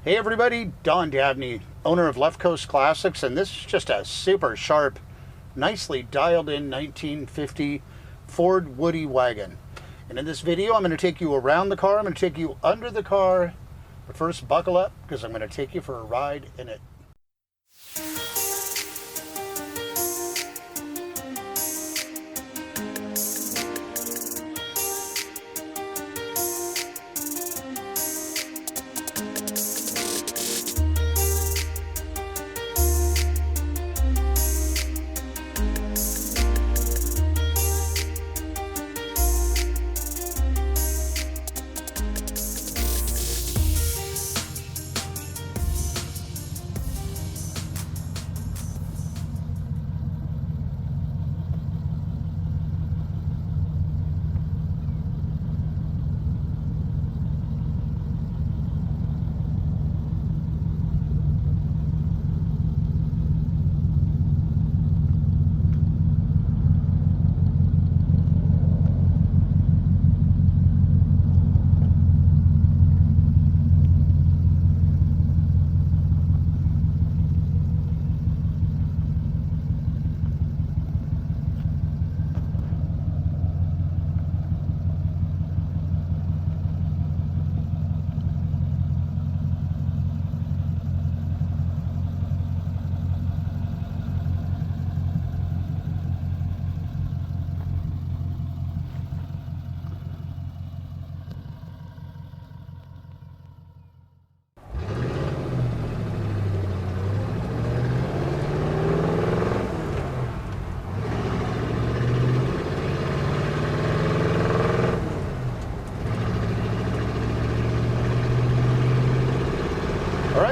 Hey everybody, Don Dabney, owner of Left Coast Classics, and this is just a super sharp, nicely dialed in 1950 Ford Woody wagon. And in this video I'm going to take you around the car, I'm going to take you under the car, but first buckle up because I'm going to take you for a ride in it.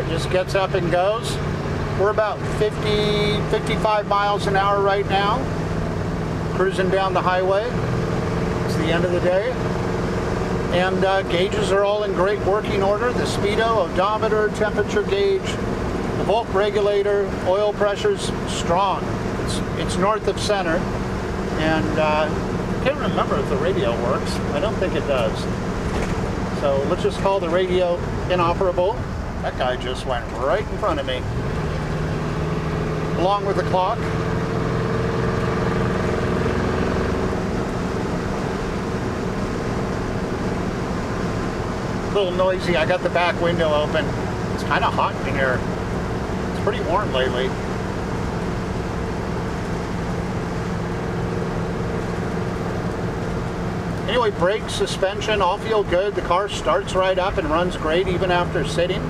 Just gets up and goes. We're about 55 miles an hour right now, cruising down the highway. It's the end of the day, and gauges are all in great working order. The speedo, odometer, temperature gauge, the volt regulator, oil pressure's strong. It's north of center, and I can't remember if the radio works. I don't think it does. So let's just call the radio inoperable. That guy just went right in front of me. Along with the clock. A little noisy. I got the back window open. It's kind of hot in here. It's pretty warm lately. Anyway, brakes, suspension, all feel good. The car starts right up and runs great even after sitting.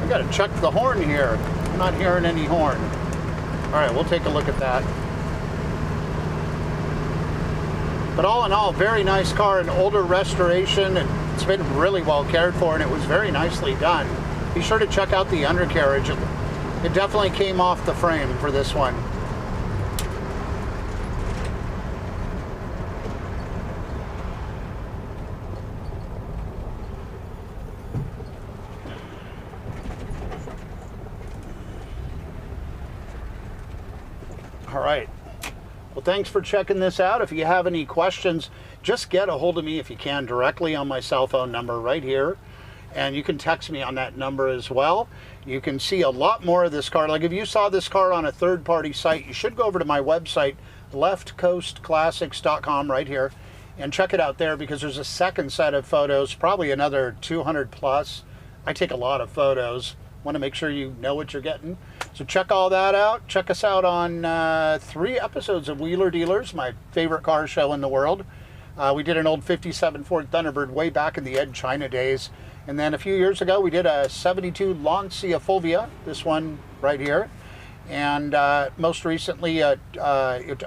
Got to check the horn here. I'm not hearing any horn. All right, we'll take a look at that. But all in all, very nice car, an older restoration. It's been really well cared for, and it was very nicely done. Be sure to check out the undercarriage. It definitely came off the frame for this one. All right. Well, thanks for checking this out. If you have any questions, just get a hold of me if you can directly on my cell phone number right here. And you can text me on that number as well. You can see a lot more of this car. Like if you saw this car on a third-party site, you should go over to my website, leftcoastclassics.com right here, and check it out there because there's a second set of photos, probably another 200 plus. I take a lot of photos. Want to make sure you know what you're getting. So check all that out. Check us out on 3 episodes of Wheeler Dealers, my favorite car show in the world. We did an old 57 Ford Thunderbird way back in the Ed China days. And then a few years ago, we did a 72 Lancia Fulvia, this one right here. And most recently, a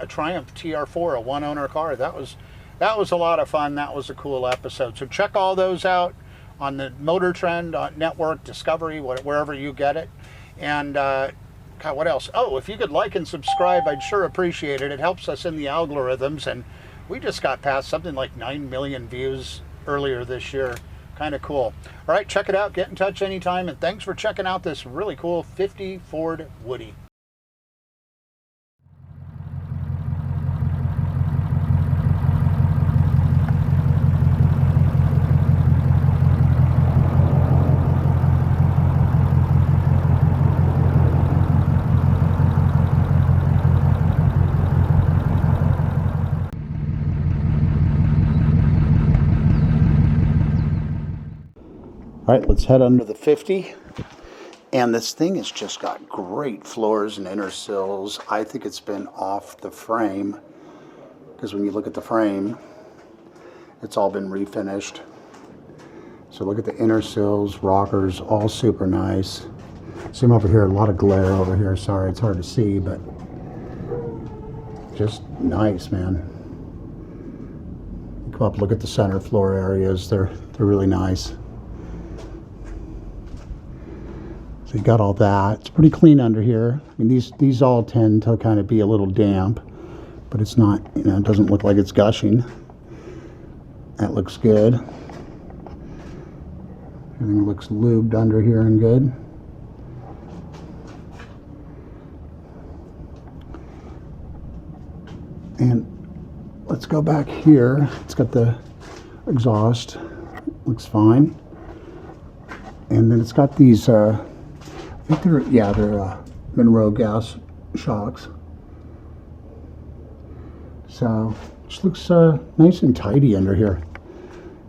Triumph TR4, a one-owner car. That was a lot of fun. That was a cool episode. So check all those out on the Motor Trend Network, Discovery, wherever you get it. And God, what else? Oh, if you could like and subscribe, I'd sure appreciate it. It helps us in the algorithms, and we just got past something like 9 million views earlier this year. Kind of cool. All right, check it out. Get in touch anytime, and thanks for checking out this really cool 50 Ford Woody. All right, let's head under the 50. And this thing has just got great floors and inner sills. I think it's been off the frame, because when you look at the frame, it's all been refinished. So look at the inner sills, rockers, all super nice. See them over here, a lot of glare over here. Sorry, it's hard to see, but just nice, man. Come up, look at the center floor areas. They're really nice. So you got all that. It's pretty clean under here. I mean, these all tend to kind of be a little damp, but it's not, you know, it doesn't look like it's gushing. That looks good. Everything looks lubed under here and good. And let's go back here. It's got the exhaust. Looks fine. And then it's got these, I think they're Monroe gas shocks. So, just looks nice and tidy under here.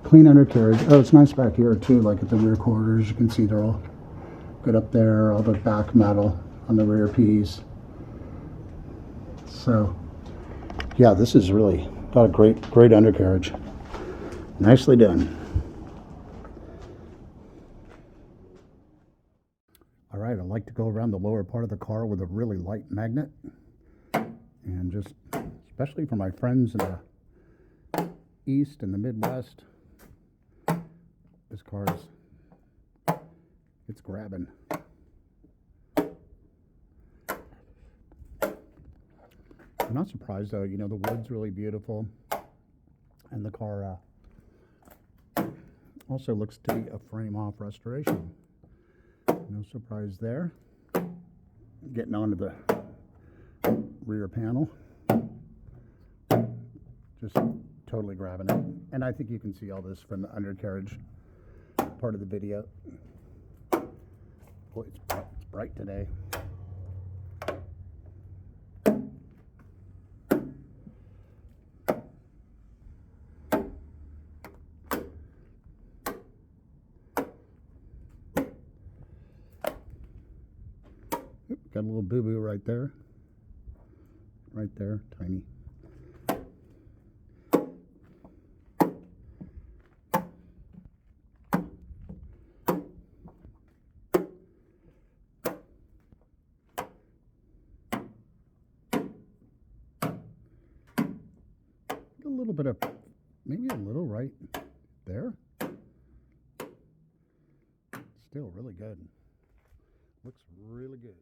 Clean undercarriage. Oh, it's nice back here too, like at the rear quarters. You can see they're all good up there, all the back metal on the rear piece. So, yeah, this is really got a great undercarriage. Nicely done. All right, I like to go around the lower part of the car with a really light magnet. And just, especially for my friends in the East and the Midwest, this car is, it's grabbing. I'm not surprised though, you know, the wood's really beautiful, and the car also looks to be a frame-off restoration. No surprise there. Getting onto the rear panel, just totally grabbing it. And I think you can see all this from the undercarriage part of the video. Boy, it's bright today. Got a little boo-boo right there. Right there, tiny. A little bit of, maybe a little right there. Still really good. Looks really good.